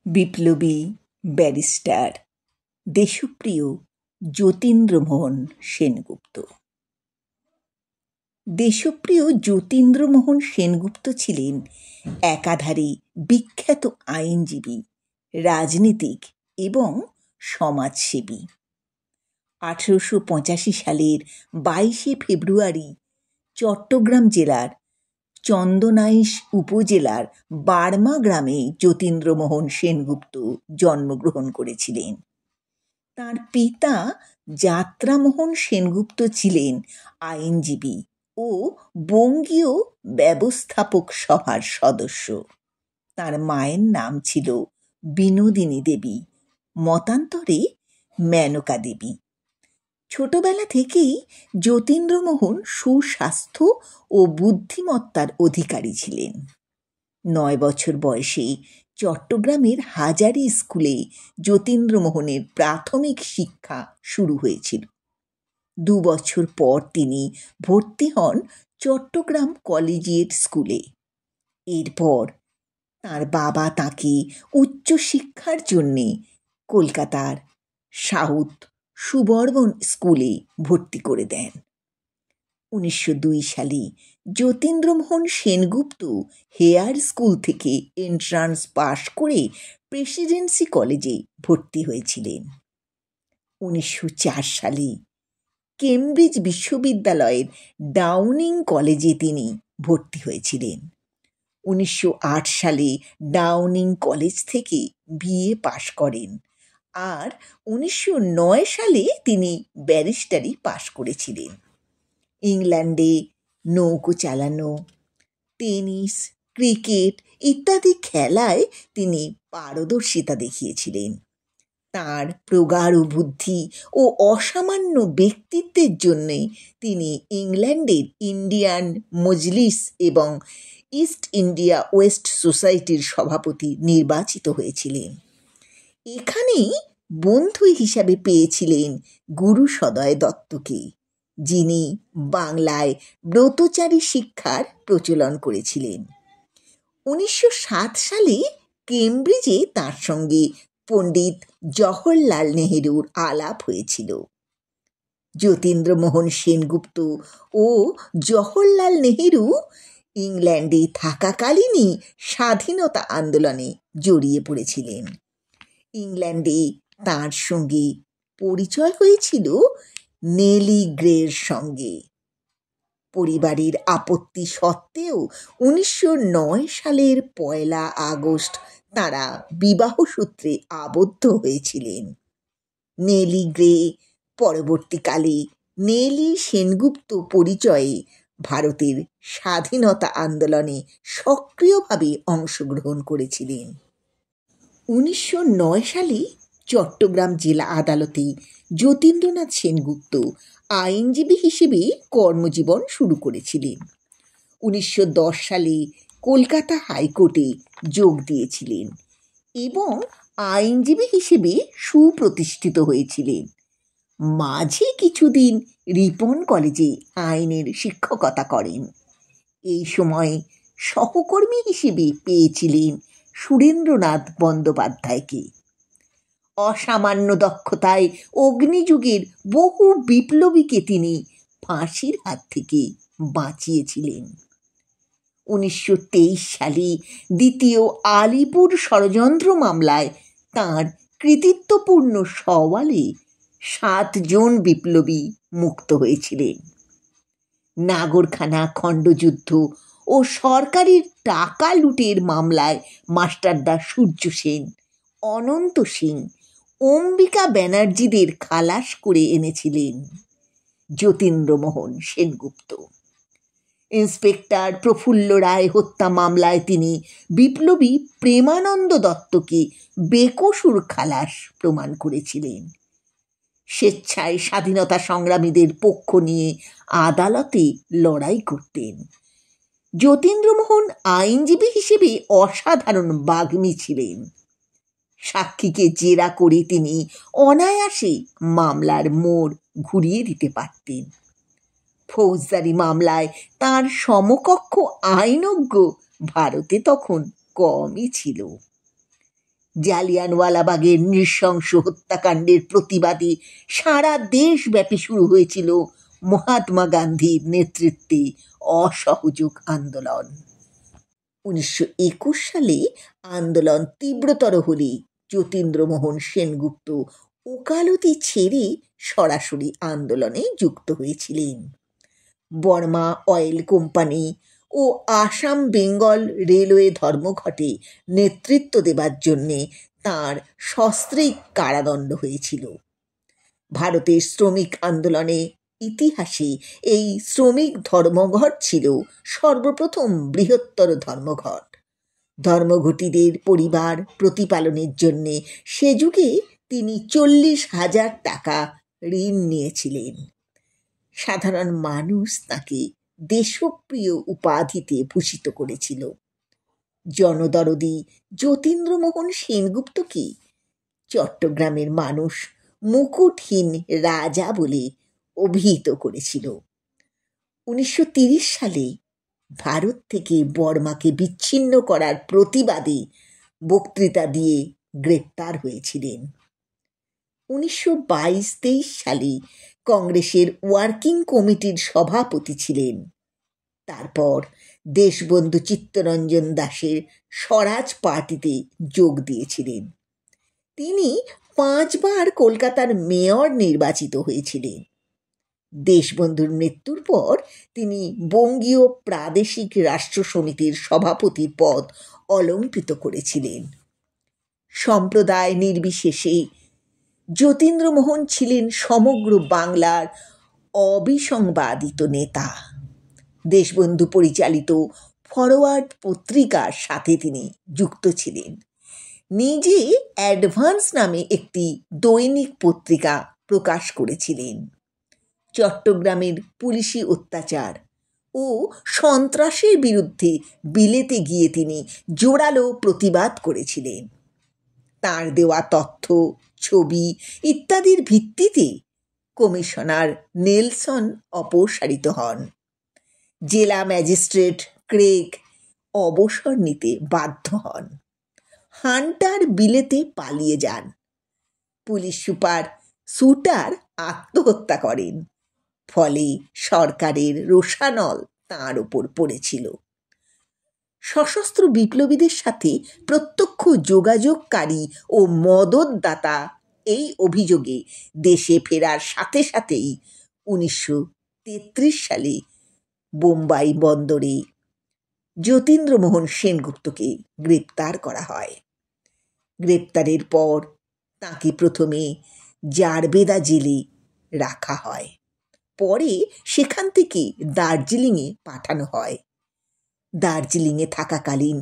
বিপ্লবী ব্যারিস্টার দেশপ্রিয় যতীন্দ্রমোহন সেনগুপ্ত। দেশপ্রিয় যতীন্দ্রমোহন সেনগুপ্ত ছিলেন একাধারে বিখ্যাত আইনজীবী, রাজনীতিক এবং সমাজসেবী। 1885 সালের 22 ফেব্রুয়ারি চট্টগ্রাম জেলার চন্দনাইশ উপজেলার বার্মা গ্রামে যতীন্দ্রমোহন সেনগুপ্ত জন্মগ্রহণ করেছিলেন। তাঁর পিতা যাত্রামোহন সেনগুপ্ত ছিলেন আইনজীবী ও বঙ্গীয় ব্যবস্থাপক সভার সদস্য। তাঁর মায়ের নাম ছিল বিনোদিনী দেবী, মতান্তরে মেনকা দেবী। ছোটবেলা থেকেই যতীন্দ্রমোহন সুস্বাস্থ্য ও বুদ্ধিমত্তার অধিকারী ছিলেন। 9 বছর বয়সে চট্টগ্রামের হাজারি স্কুলে যতীন্দ্রমোহনের প্রাথমিক শিক্ষা শুরু হয়েছিল। 2 বছর পর তিনি ভর্তি হন চট্টগ্রাম কলেজিয়েট স্কুলে। এরপর তাঁর বাবা তাঁকে উচ্চশিক্ষার জন্যে কলকাতার সাউথ সুবর্বন স্কুলে ভর্তি করে দেন। 1902 সালে যতীন্দ্রমোহন সেনগুপ্ত হেয়ার স্কুল থেকে এন্ট্রান্স পাশ করে প্রেসিডেন্সি কলেজে ভর্তি হয়েছিলেন। 1904 সালে কেমব্রিজ বিশ্ববিদ্যালয়ের ডাউনিং কলেজে তিনি ভর্তি হয়েছিলেন। 1908 সালে ডাউনিং কলেজ থেকে বিএ পাশ করেন আর 1909 সালে তিনি ব্যারিস্টারি পাশ করেছিলেন। ইংল্যান্ডে নৌকো চালানো, টেনিস, ক্রিকেট ইত্যাদি খেলায় তিনি পারদর্শিতা দেখিয়েছিলেন। তাঁর প্রগাঢ় বুদ্ধি ও অসামান্য ব্যক্তিত্বের জন্যে তিনি ইংল্যান্ডের ইন্ডিয়ান মজলিস এবং ইস্ট ইন্ডিয়া ওয়েস্ট সোসাইটির সভাপতি নির্বাচিত হয়েছিলেন। এখানেই বন্ধু হিসাবে পেয়েছিলেন গুরু সদয় দত্তকে, যিনি বাংলায় ব্রতচারী শিক্ষার প্রচলন করেছিলেন। 1907 সালে কেমব্রিজে তাঁর সঙ্গে পণ্ডিত জওহরলাল নেহেরুর আলাপ হয়েছিল। যতীন্দ্রমোহন সেনগুপ্ত ও জওহরলাল নেহেরু ইংল্যান্ডে থাকাকালীনই স্বাধীনতা আন্দোলনে জড়িয়ে পড়েছিলেন। ইংল্যান্ডে তাঁর সঙ্গে পরিচয় হয়েছিল নেলি গ্রের সঙ্গে। পরিবারের আপত্তি সত্ত্বেও 1909 সালের 1 আগস্ট তাঁরা বিবাহসূত্রে আবদ্ধ হয়েছিলেন। নেলি গ্রে পরবর্তীকালে নেলি সেনগুপ্ত পরিচয়ে ভারতের স্বাধীনতা আন্দোলনে সক্রিয়ভাবে অংশগ্রহণ করেছিলেন। 1909 সালে চট্টগ্রাম জেলা আদালতে যতীন্দ্রনাথ সেনগুপ্ত আইনজীবী হিসেবে কর্মজীবন শুরু করেছিলেন। 1910 সালে কলকাতা হাইকোর্টে যোগ দিয়েছিলেন এবং আইনজীবী হিসেবে সুপ্রতিষ্ঠিত হয়েছিলেন। মাঝে কিছুদিন রিপন কলেজে আইনের শিক্ষকতা করেন। এই সময় সহকর্মী হিসেবে পেয়েছিলেন সুরেন্দ্রনাথ বন্দ্যোপাধ্যায়কে। অসামান্য দক্ষতায় অগ্নিযুগের বহু বিপ্লবীকে তিনি ফাঁসির হাত থেকে বাঁচিয়েছিলেন। 1923 সালে দ্বিতীয় আলিপুর ষড়যন্ত্র মামলায় তাঁর কৃতিত্বপূর্ণ সওয়ালে 7 জন বিপ্লবী মুক্ত হয়েছিলেন। নাগরখানা খণ্ডযুদ্ধ ও সরকারের টাকা লুটের মামলায় মাস্টারদা সূর্য সেন, অনন্ত সিং, অম্বিকা ব্যানার্জিদের খালাস করে এনেছিলেন যতীন্দ্রমোহন সেনগুপ্ত। ইন্সপেক্টর প্রফুল্ল রায় হত্যা মামলায় তিনি বিপ্লবী প্রেমানন্দ দত্তকে বেকসুর খালাস প্রমাণ করেছিলেন। স্বেচ্ছায় স্বাধীনতা সংগ্রামীদের পক্ষ নিয়ে আদালতে লড়াই করতেন। যতীন্দ্রমোহন আইনজীবী হিসেবে অসাধারণ বাগ্মী ছিলেন। সাক্ষীকে জেরা করে তিনি অনায়াসে মামলার মোড় ঘুরিয়ে দিতে পারতেন। ফৌজদারি মামলায় তার সমকক্ষ আইনজ্ঞ ভারতে তখন কমই ছিল। জালিয়ানওয়ালাবাগের নৃশংস হত্যাকাণ্ডের প্রতিবাদে সারা দেশব্যাপী শুরু হয়েছিল মহাত্মা গান্ধীর নেতৃত্বে অসহযোগ আন্দোলন। 1921 সালে আন্দোলন তীব্রতর হলে যতীন্দ্রমোহন সেনগুপ্ত ওকালতি ছেড়ে সরাসরি আন্দোলনে যুক্ত হয়েছিলেন। বর্মা অয়েল কোম্পানি ও আসাম বেঙ্গল রেলওয়ে ধর্মঘটে নেতৃত্ব দেবার জন্যে তাঁর সস্ত্রীক কারাদণ্ড হয়েছিল। ভারতের শ্রমিক আন্দোলনে ইতিহাসে এই শ্রমিক ধর্মঘট ছিল সর্বপ্রথম বৃহত্তর ধর্মঘট। ধর্মঘটীদের পরিবার প্রতিপালনের জন্যে সে যুগে তিনি 40,000 টাকা ঋণ নিয়েছিলেন। সাধারণ মানুষ তাকে দেশপ্রিয় উপাধিতে ভূষিত করেছিল। জনদরদী যতীন্দ্রমোহন সেনগুপ্তকে চট্টগ্রামের মানুষ মুকুটহীন রাজা বলে অভিহিত করেছিল। 1930 সালে ভারত থেকে বর্মাকে বিচ্ছিন্ন করার প্রতিবাদে বক্তৃতা দিয়ে গ্রেপ্তার হয়েছিলেন। 1922-23 সালে কংগ্রেসের ওয়ার্কিং কমিটির সভাপতি ছিলেন। তারপর দেশবন্ধু চিত্তরঞ্জন দাসের স্বরাজ পার্টিতে যোগ দিয়েছিলেন। তিনি 5 বার কলকাতার মেয়র নির্বাচিত হয়েছিলেন। দেশবন্ধুর মৃত্যুর পর তিনি বঙ্গীয় প্রাদেশিক রাষ্ট্র সমিতির সভাপতির পদ অলঙ্কৃত করেছিলেন। সম্প্রদায় নির্বিশেষে যতীন্দ্রমোহন ছিলেন সমগ্র বাংলার অবিসংবাদিত নেতা। দেশবন্ধু পরিচালিত ফরওয়ার্ড পত্রিকার সাথে তিনি যুক্ত ছিলেন। নিজে অ্যাডভান্স নামে একটি দৈনিক পত্রিকা প্রকাশ করেছিলেন। চট্টগ্রামের পুলিশি অত্যাচার ও সন্ত্রাসের বিরুদ্ধে বিলেতে গিয়ে তিনি জোরালো প্রতিবাদ করেছিলেন। তাঁর দেওয়া তথ্য, ছবি ইত্যাদির ভিত্তিতে কমিশনার নেলসন অপসারিত হন। জেলা ম্যাজিস্ট্রেট ক্রেগ অবসর নিতে বাধ্য হন। হান্টার বিলেতে পালিয়ে যান। পুলিশ সুপার সুটার আত্মহত্যা করেন। ফলে সরকারের রোষানল তাঁর ওপর পড়েছিল। সশস্ত্র বিপ্লবীদের সাথে প্রত্যক্ষ যোগাযোগকারী ও মদতদাতা এই অভিযোগে দেশে ফেরার সাথে সাথেই 1933 সালে বোম্বাই বন্দরে যতীন্দ্রমোহন সেনগুপ্তকে গ্রেপ্তার করা হয়। গ্রেপ্তারের পর তাঁকে প্রথমে জারবেদা জেলে রাখা হয়। পরে সেখান থেকে দার্জিলিংয়ে পাঠানো হয়। দার্জিলিংয়ে থাকাকালীন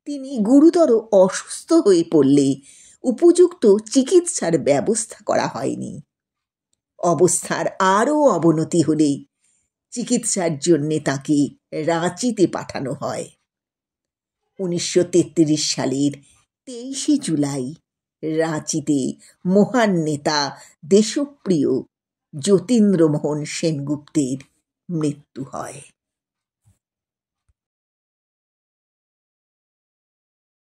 তিনি গুরুতর অসুস্থ হয়ে পড়লে উপযুক্ত চিকিৎসার ব্যবস্থা করা হয়নি। অবস্থার আরও অবনতি হলে চিকিৎসার জন্যে তাকে রাঁচিতে পাঠানো হয়। 1933 সালের 23 জুলাই রাঁচিতে মহান নেতা দেশপ্রিয় যতীন্দ্রমোহন সেনগুপ্তের মৃত্যু হয়।